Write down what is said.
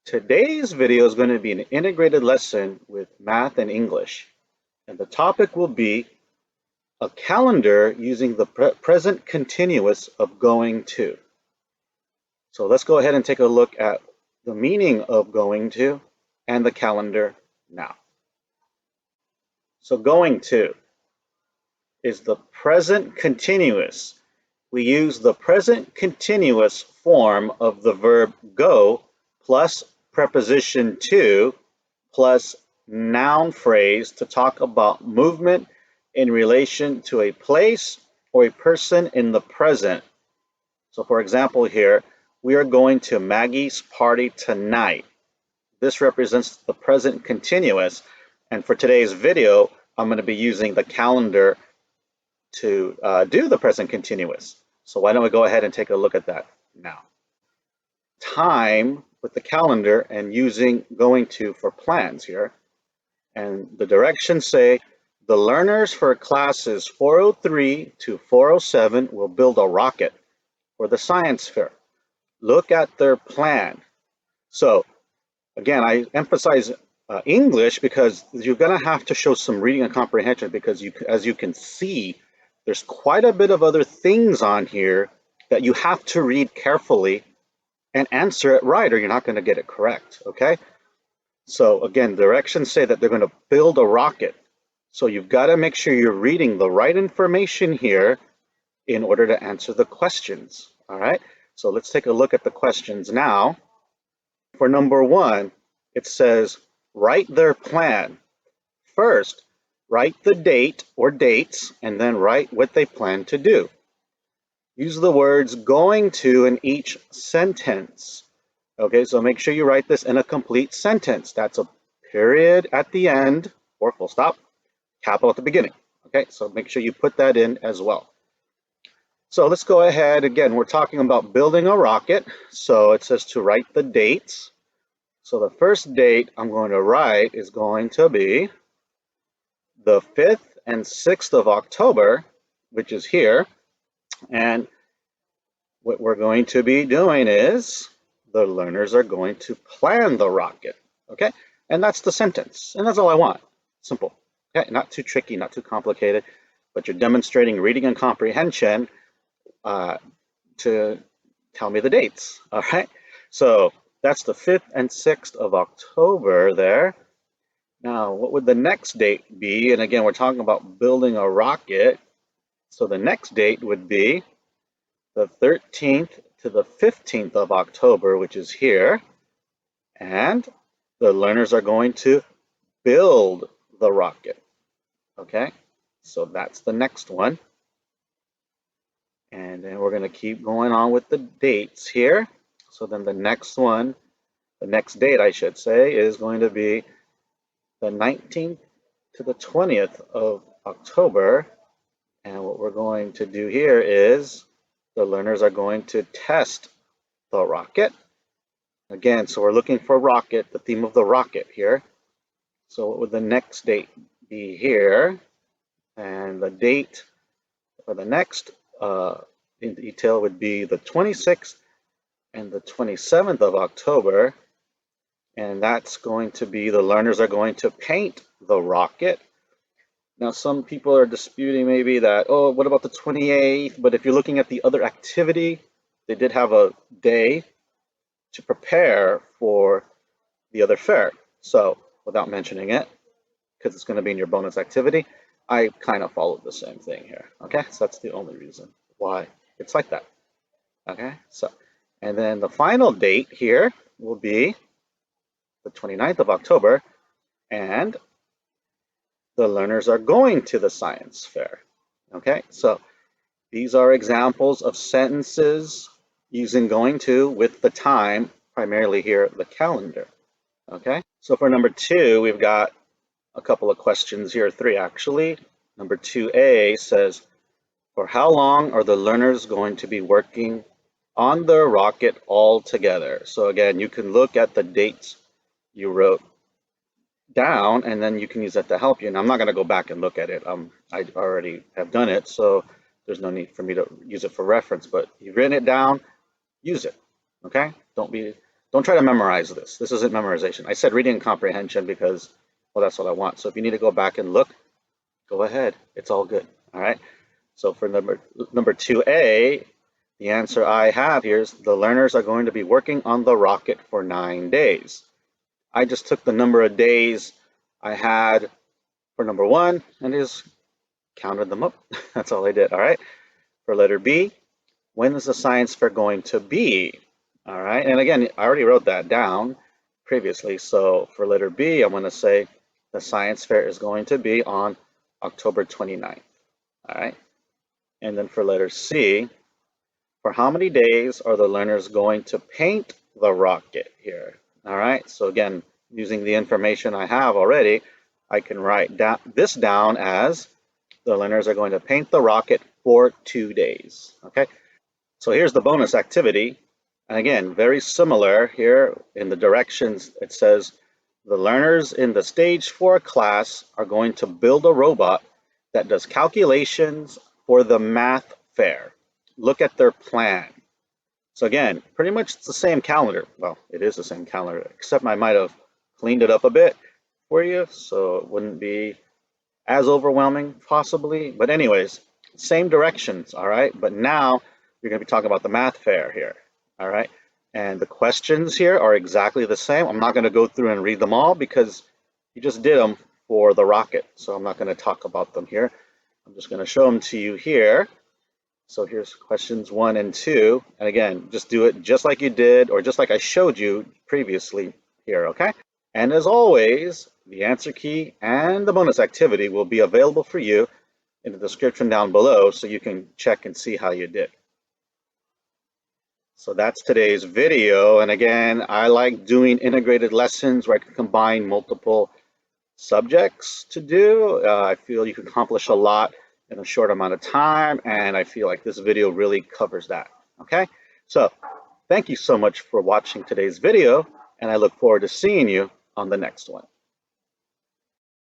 Today's video is going to be an integrated lesson with math and English, and the topic will be a calendar using the present continuous of going to. So let's go ahead and take a look at the meaning of going to and the calendar now. So going to is the present continuous. We use the present continuous form of the verb go plus preposition to plus noun phrase to talk about movement in relation to a place or a person in the present. So for example here, we are going to Maggie's party tonight. This represents the present continuous, and for today's video, I'm going to be using the calendar to do the present continuous. So why don't we go ahead and take a look at that now. Time with the calendar and using going to for plans here. And the directions say the learners for classes 403 to 407 will build a rocket for the science fair. Look at their plan. So again, I emphasize English because you're going to have to show some reading and comprehension because as you can see, there's quite a bit of other things on here that you have to read carefully and answer it right or you're not going to get it correct, okay? So again, directions say that they're going to build a rocket. So you've got to make sure you're reading the right information here in order to answer the questions, all right? So let's take a look at the questions now. For number one, it says, write their plan. First, write the date or dates and then write what they plan to do. Use the words going to in each sentence. Okay, so make sure you write this in a complete sentence. That's a period at the end or full stop, capital at the beginning. Okay, so make sure you put that in as well. So let's go ahead. Again, we're talking about building a rocket. So it says to write the dates. So the first date I'm going to write is going to be the 5th and 6th of October, which is here. And what we're going to be doing is the learners are going to plan the rocket, okay? And that's the sentence, and that's all I want. Simple, okay? Not too tricky, not too complicated, but you're demonstrating reading and comprehension to tell me the dates, all right? So that's the 5th and 6th of October there. Now, what would the next date be? And again, we're talking about building a rocket. So the next date would be the 13th to the 15th of October, which is here. And the learners are going to build the rocket. Okay, so that's the next one. And then we're going to keep going on with the dates here. So then the next one, the next date I should say, is going to be the 19th to the 20th of October. And what we're going to do here is the learners are going to test the rocket. Again, so we're looking for rocket, the theme of the rocket here. So what would the next date be here? And the date for the next in detail would be the 26th and the 27th of October. And that's going to be the learners are going to paint the rocket. Now, some people are disputing maybe that, oh, what about the 28th? But if you're looking at the other activity, they did have a day to prepare for the other fair. So without mentioning it, because it's going to be in your bonus activity, I kind of followed the same thing here. Okay, so that's the only reason why it's like that. Okay, so, and then the final date here will be the 29th of October, and the learners are going to the science fair. Okay, so these are examples of sentences using going to with the time, primarily here, the calendar. Okay, so for number two, we've got a couple of questions here, three actually. Number 2A says, for how long are the learners going to be working on the rocket all together? So again, you can look at the dates you wrote down and then you can use that to help you. And I'm not going to go back and look at it. I already have done it, so there's no need for me to use it for reference, but you've written it down, use it, okay? Don't be Don't try to memorize this. This isn't memorization. I said reading and comprehension because, well, that's what I want. So if you need to go back and look, go ahead. It's all good. All right. So for number 2A, the answer I have here is the learners are going to be working on the rocket for 9 days. I just took the number of days I had for number 1 and just counted them up. That's all I did. All right. For letter B, when is the science fair going to be? All right. And again, I already wrote that down previously. So for letter B, I'm going to say the science fair is going to be on October 29th. All right. And then for letter C, for how many days are the learners going to paint the rocket here? All right. So again, using the information I have already, I can write this down as the learners are going to paint the rocket for 2 days. Okay. So here's the bonus activity. And again, very similar here in the directions. It says the learners in the stage 4 class are going to build a robot that does calculations for the math fair. Look at their plan. So again, pretty much it's the same calendar. Well, it is the same calendar, except I might have cleaned it up a bit for you, so it wouldn't be as overwhelming, possibly. But anyways, same directions, all right? But now you're going to be talking about the math fair here, all right? And the questions here are exactly the same. I'm not going to go through and read them all because you just did them for the rocket. So I'm not going to talk about them here. I'm just going to show them to you here. So here's questions 1 and 2. And again, just do it just like you did or just like I showed you previously here, okay? And as always, the answer key and the bonus activity will be available for you in the description down below so you can check and see how you did. So that's today's video. And again, I like doing integrated lessons where I can combine multiple subjects to do. I feel you can accomplish a lot in a short amount of time, and I feel like this video really covers that. Okay, so thank you so much for watching today's video, and I look forward to seeing you on the next one.